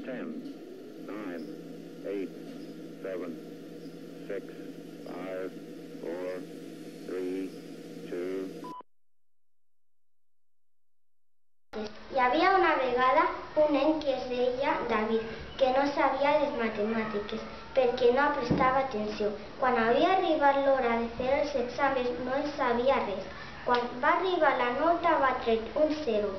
10, 9, 8, 7, 6, 5, 4, 3, 2... Hi havia una vegada un nen que es deia David, que no sabia les matemàtiques perquè no prestava atenció. Quan havia arribat l'hora de fer els exàmens no en sabia res. Quan va arribar la nota va treure un 0.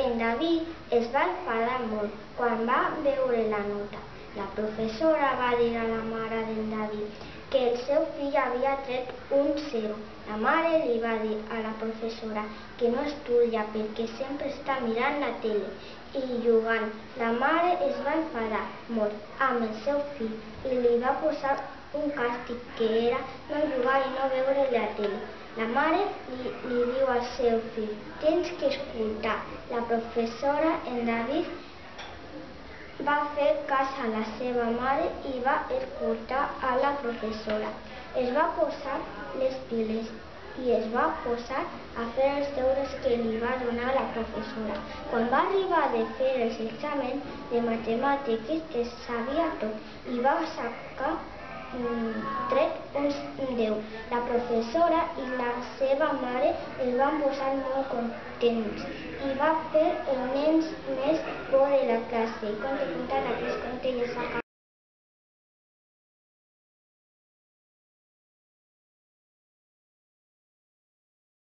En David es va enfadar molt quan va veure la nota. La professora va dir a la mare d'en David que el seu fill havia tret un 0. La mare li va dir a la professora que no estudia perquè sempre està mirant la tele i jugant. La mare es va enfadar molt amb el seu fill i li va posar un càstig que era no jugar i no veure la tele. La mare li diu al seu fill: tens que escoltar. La professora en David va fer cas a la seva mare i va escoltar a la professora. Es va posar les piles i es va posar a fer els deures que li va donar la professora. Quan va arribar de fer els exàmens de matemàtiques es sabia tot i va sacar tret un 10. La professora i la seva mare es van posar molt contents i va fer el nen més bo de la classe. Conte, conte, la conte ja s'acaba.